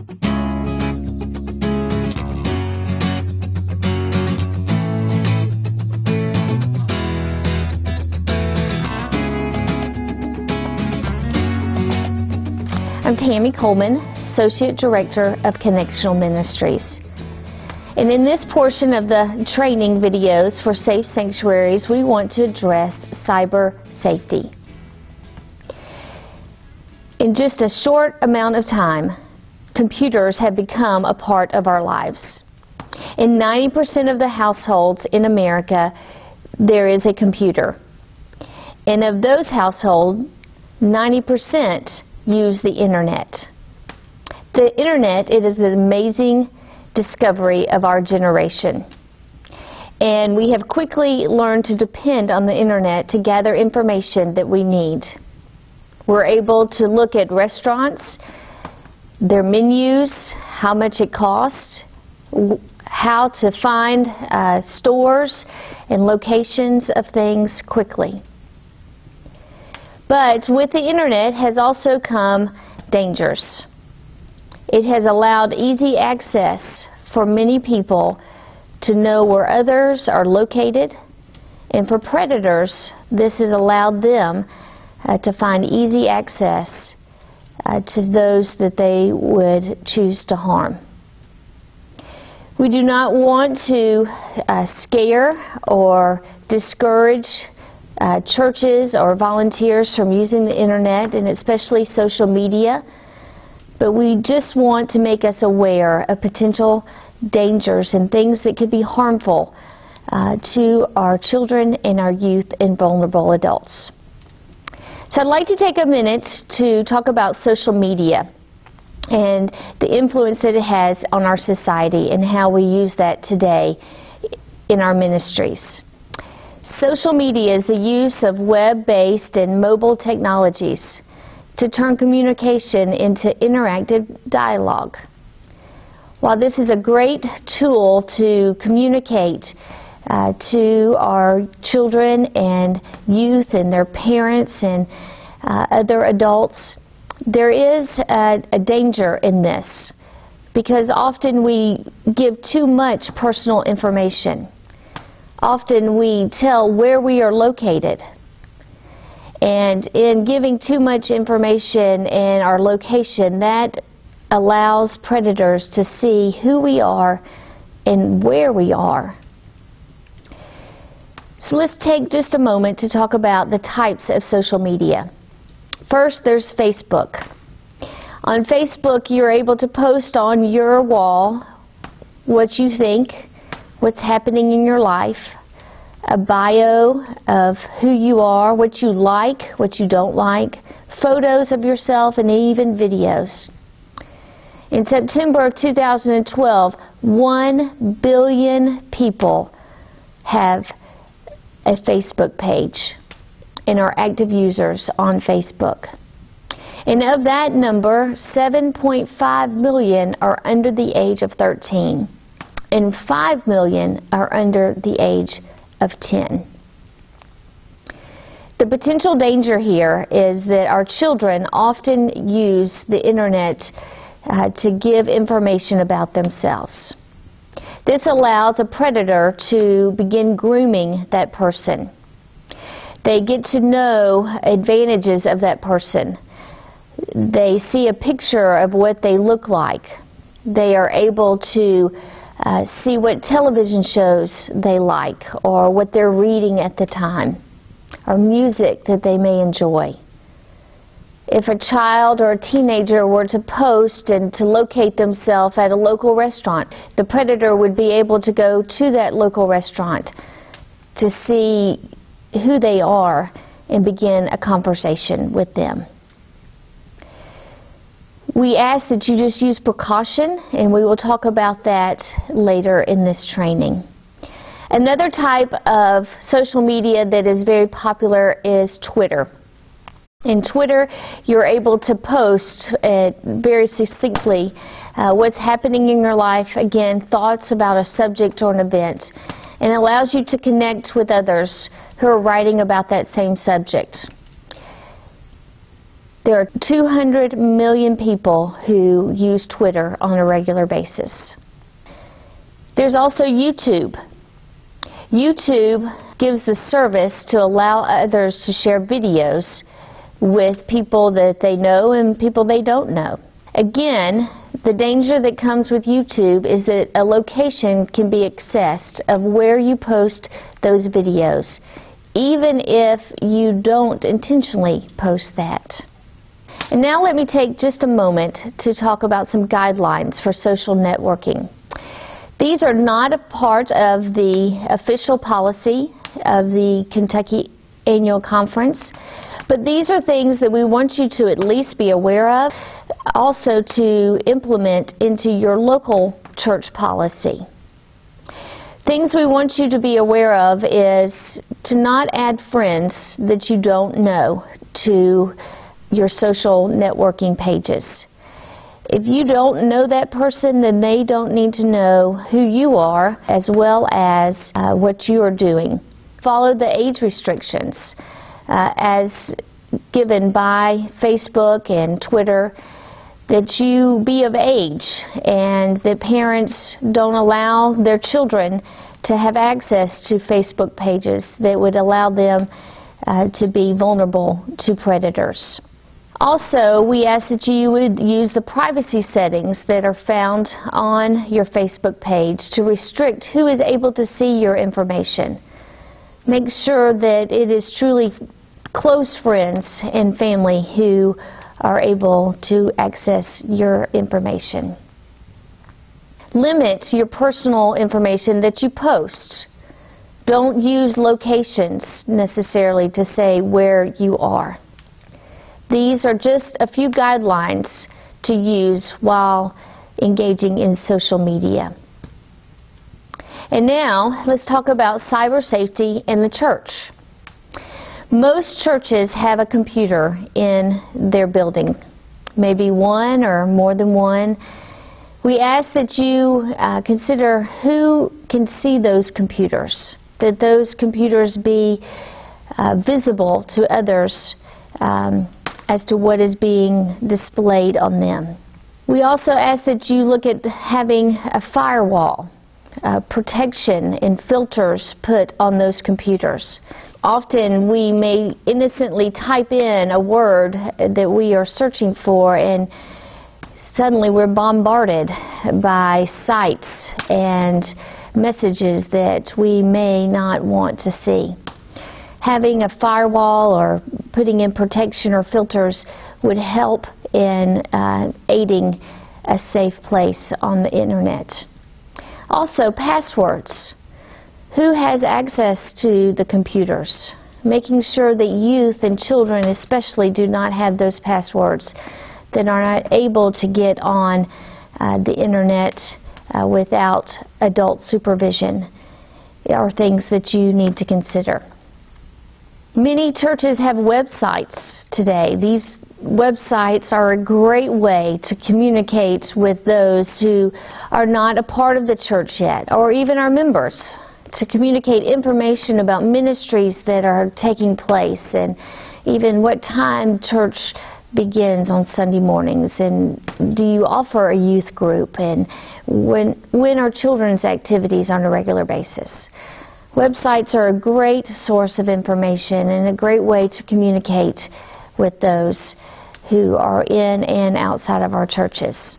I'm Tammy Coleman, Associate Director of Connectional Ministries. And in this portion of the training videos for Safe Sanctuaries, we want to address cyber safety. In just a short amount of time, computers have become a part of our lives. In 90% of the households in America, there is a computer. And of those households, 90% use the internet. The internet, it is an amazing discovery of our generation. And we have quickly learned to depend on the internet to gather information that we need. We're able to look at restaurants, their menus, how much it costs, how to find stores and locations of things quickly. But with the internet has also come dangers. It has allowed easy access for many people to know where others are located, and for predators, this has allowed them to find easy access to those that they would choose to harm. We do not want to scare or discourage churches or volunteers from using the internet, and especially social media, but we just want to make us aware of potential dangers and things that could be harmful to our children and our youth and vulnerable adults. So I'd like to take a minute to talk about social media and the influence that it has on our society and how we use that today in our ministries. Social media is the use of web-based and mobile technologies to turn communication into interactive dialogue. While this is a great tool to communicate to our children and youth and their parents and other adults, there is a danger in this, because often we give too much personal information. Often we tell where we are located, and in giving too much information and our location, that allows predators to see who we are and where we are. So let's take just a moment to talk about the types of social media. First, there's Facebook. On Facebook, you're able to post on your wall what you think, what's happening in your life, a bio of who you are, what you like, what you don't like, photos of yourself, and even videos. In September of 2012, 1 billion people have a Facebook page and are active users on Facebook. And of that number, 7.5 million are under the age of 13, and 5 million are under the age of 10. The potential danger here is that our children often use the internet to give information about themselves. This allows a predator to begin grooming that person. They get to know advantages of that person. They see a picture of what they look like. They are able to see what television shows they like, or what they're reading at the time, or music that they may enjoy. If a child or a teenager were to post and to locate themselves at a local restaurant, the predator would be able to go to that local restaurant to see who they are and begin a conversation with them. We ask that you just use precaution, and we will talk about that later in this training. Another type of social media that is very popular is Twitter. In Twitter, you're able to post very succinctly what's happening in your life, again, thoughts about a subject or an event, and allows you to connect with others who are writing about that same subject. There are 200 million people who use Twitter on a regular basis. There's also YouTube. YouTube gives the service to allow others to share videos with people that they know and people they don't know. Again, the danger that comes with YouTube is that a location can be accessed of where you post those videos, even if you don't intentionally post that. And now let me take just a moment to talk about some guidelines for social networking. These are not a part of the official policy of the Kentucky Annual Conference, but these are things that we want you to at least be aware of, also to implement into your local church policy. Things we want you to be aware of is to not add friends that you don't know to your social networking pages. If you don't know that person, then they don't need to know who you are as well as what you are doing. Follow the age restrictions as given by Facebook and Twitter, that you be of age and that parents don't allow their children to have access to Facebook pages that would allow them to be vulnerable to predators. Also, we ask that you would use the privacy settings that are found on your Facebook page to restrict who is able to see your information. Make sure that it is truly close friends and family who are able to access your information. Limit your personal information that you post. Don't use locations necessarily to say where you are. These are just a few guidelines to use while engaging in social media. And now, let's talk about cyber safety in the church. Most churches have a computer in their building, maybe one or more than one. We ask that you consider who can see those computers, that those computers be visible to others as to what is being displayed on them. We also ask that you look at having a firewall, protection and filters put on those computers. Often we may innocently type in a word that we are searching for, and suddenly we're bombarded by sites and messages that we may not want to see. Having a firewall or putting in protection or filters would help in aiding a safe place on the internet. Also, passwords. Who has access to the computers? Making sure that youth and children especially do not have those passwords, that are not able to get on the internet without adult supervision, are things that you need to consider. Many churches have websites today. These websites are a great way to communicate with those who are not a part of the church yet, or even our members, to communicate information about ministries that are taking place and even what time church begins on Sunday mornings, and do you offer a youth group, and when are children's activities on a regular basis. Websites are a great source of information and a great way to communicate with those who are in and outside of our churches.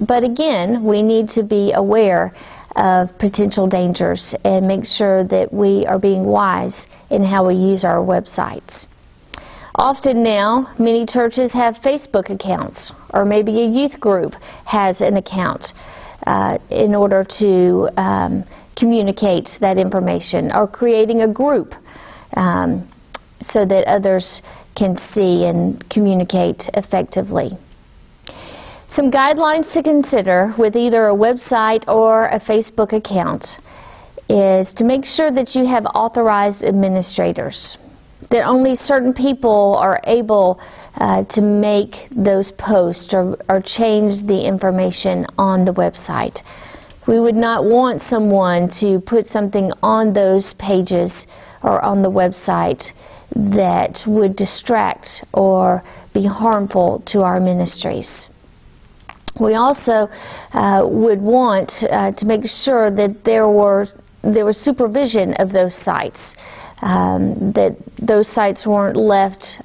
But again, we need to be aware of potential dangers and make sure that we are being wise in how we use our websites. Often now, many churches have Facebook accounts, or maybe a youth group has an account in order to communicate that information, or creating a group so that others can see and communicate effectively. Some guidelines to consider with either a website or a Facebook account is to make sure that you have authorized administrators, that only certain people are able to make those posts or change the information on the website. We would not want someone to put something on those pages or on the website that would distract or be harmful to our ministries. We also would want to make sure that there was supervision of those sites, that those sites weren't left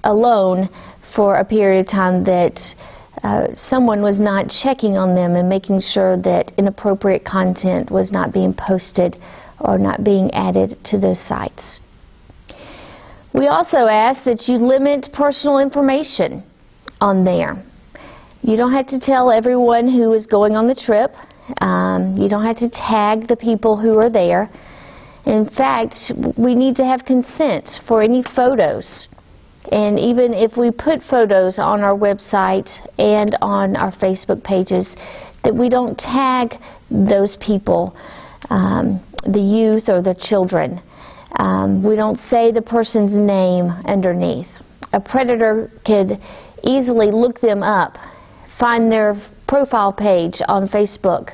alone for a period of time, that someone was not checking on them and making sure that inappropriate content was not being posted or not being added to those sites. We also ask that you limit personal information on there. You don't have to tell everyone who is going on the trip. You don't have to tag the people who are there. In fact, we need to have consent for any photos. And even if we put photos on our website and on our Facebook pages, that we don't tag those people, the youth or the children. We don't say the person's name underneath. A predator could easily look them up, find their profile page on Facebook,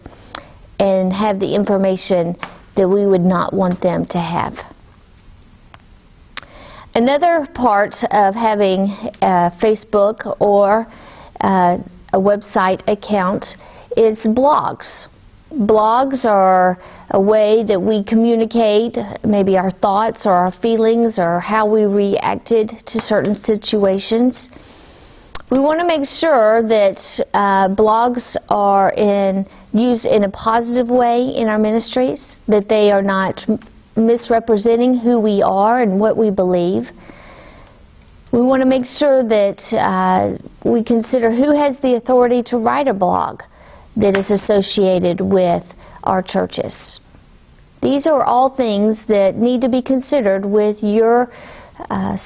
and have the information that we would not want them to have. Another part of having a Facebook or a website account is blogs. Blogs are a way that we communicate maybe our thoughts or our feelings or how we reacted to certain situations. We want to make sure that blogs are used in a positive way in our ministries, that they are not misrepresenting who we are and what we believe. We want to make sure that we consider who has the authority to write a blog that is associated with our churches. These are all things that need to be considered with your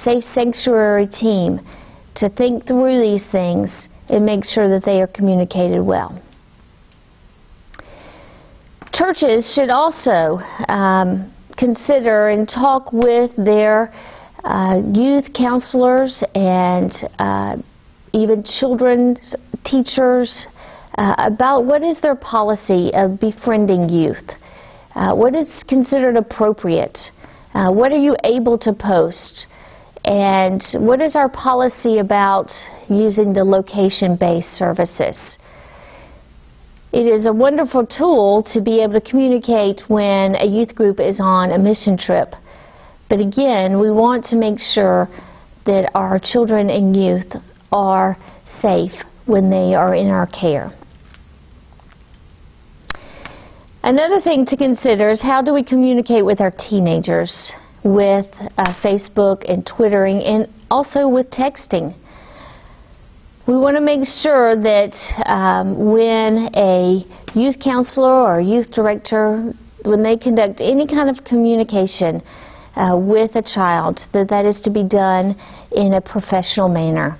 Safe Sanctuary team, to think through these things and make sure that they are communicated well. Churches should also consider and talk with their youth counselors and even children's teachers about what is their policy of befriending youth. What is considered appropriate? What are you able to post? And what is our policy about using the location-based services? It is a wonderful tool to be able to communicate when a youth group is on a mission trip. But again, we want to make sure that our children and youth are safe when they are in our care. Another thing to consider is, how do we communicate with our teenagers with Facebook and Twittering, and also with texting? We want to make sure that when a youth counselor or youth director, when they conduct any kind of communication with a child, that is to be done in a professional manner.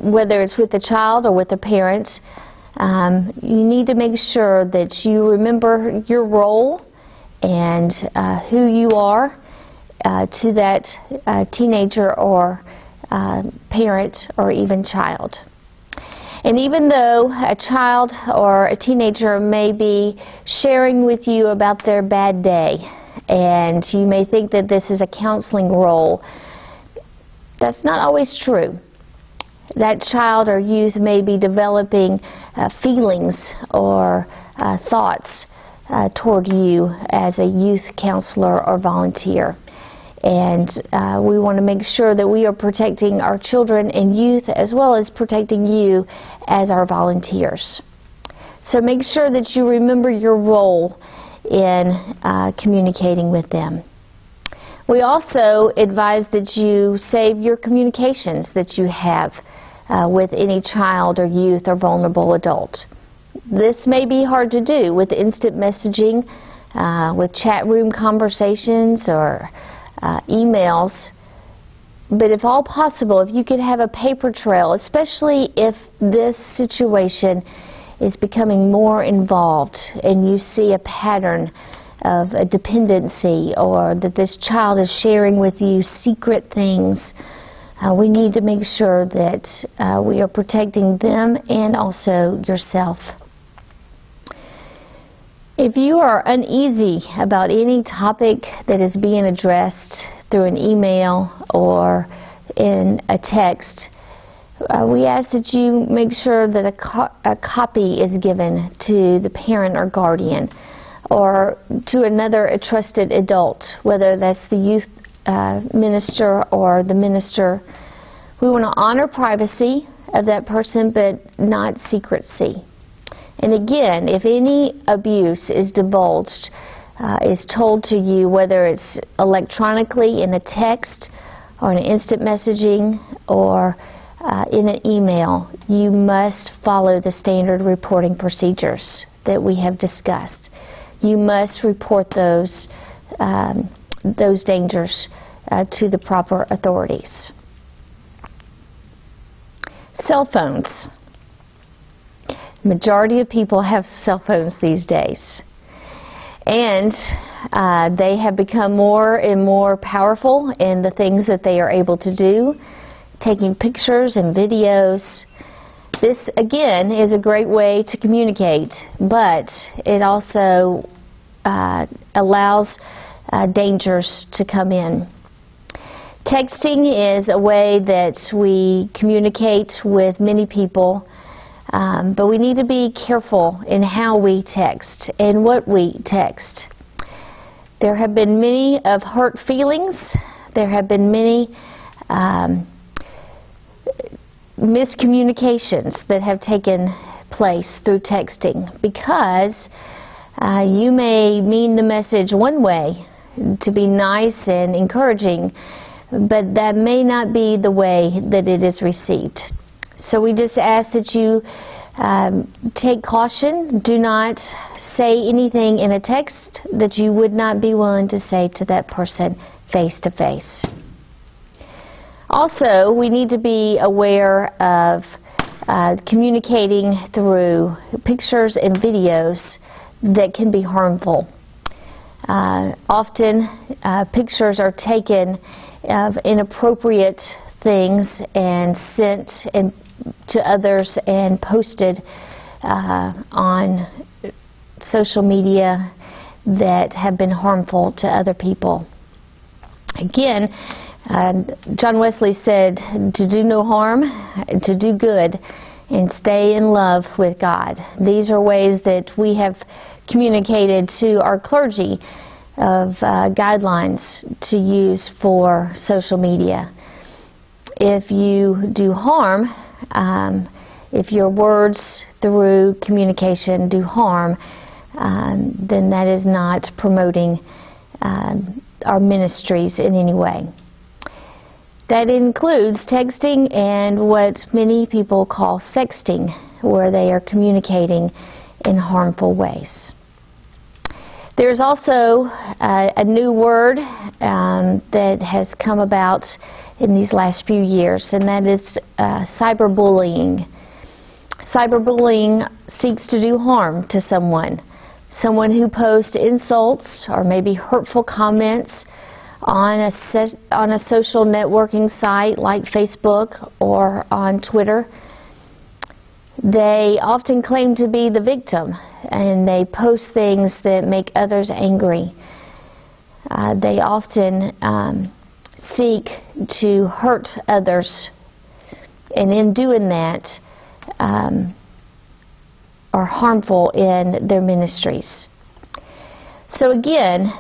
Whether it's with the child or with the parent, you need to make sure that you remember your role and who you are to that teenager or parent or even child. And even though a child or a teenager may be sharing with you about their bad day, and you may think that this is a counseling role, that's not always true. That child or youth may be developing feelings or thoughts toward you as a youth counselor or volunteer. And we want to make sure that we are protecting our children and youth, as well as protecting you as our volunteers. So make sure that you remember your role in communicating with them. We also advise that you save your communications that you have with any child or youth or vulnerable adult. This may be hard to do with instant messaging, with chat room conversations or emails, but if all possible, if you could have a paper trail, especially if this situation is becoming more involved and you see a pattern of a dependency, or that this child is sharing with you secret things, we need to make sure that we are protecting them and also yourself. If you are uneasy about any topic that is being addressed through an email or in a text, we ask that you make sure that a copy is given to the parent or guardian or to another trusted adult, whether that's the youth minister or the minister. We want to honor privacy of that person, but not secrecy. And again, if any abuse is divulged, is told to you, whether it's electronically in a text or in instant messaging or in an email, you must follow the standard reporting procedures that we have discussed. You must report those dangers to the proper authorities. Cell phones. Majority of people have cell phones these days, and they have become more and more powerful in the things that they are able to do, taking pictures and videos. This again is a great way to communicate, but it also allows dangers to come in. Texting is a way that we communicate with many people, but we need to be careful in how we text and what we text. There have been many of hurt feelings. There have been many miscommunications that have taken place through texting, because you may mean the message one way to be nice and encouraging, but that may not be the way that it is received. So we just ask that you take caution. Do not say anything in a text that you would not be willing to say to that person face to face. Also, we need to be aware of communicating through pictures and videos that can be harmful. Often pictures are taken of inappropriate things and sent to others and posted on social media that have been harmful to other people. Again, John Wesley said to do no harm, to do good, and stay in love with God. These are ways that we have communicated to our clergy of guidelines to use for social media. If you do harm, if your words through communication do harm, then that is not promoting our ministries in any way. That includes texting and what many people call sexting, where they are communicating in harmful ways. There's also a new word that has come about in these last few years, and that is cyberbullying. Cyberbullying seeks to do harm to someone who posts insults or maybe hurtful comments on a social networking site like Facebook or on Twitter. They often claim to be the victim, and they post things that make others angry. They often seek to hurt others, and in doing that are harmful in their ministries. So again,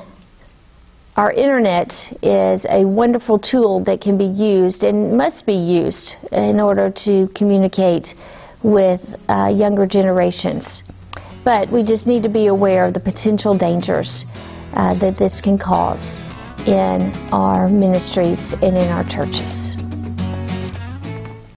our internet is a wonderful tool that can be used and must be used in order to communicate with younger generations. But we just need to be aware of the potential dangers that this can cause in our ministries and in our churches.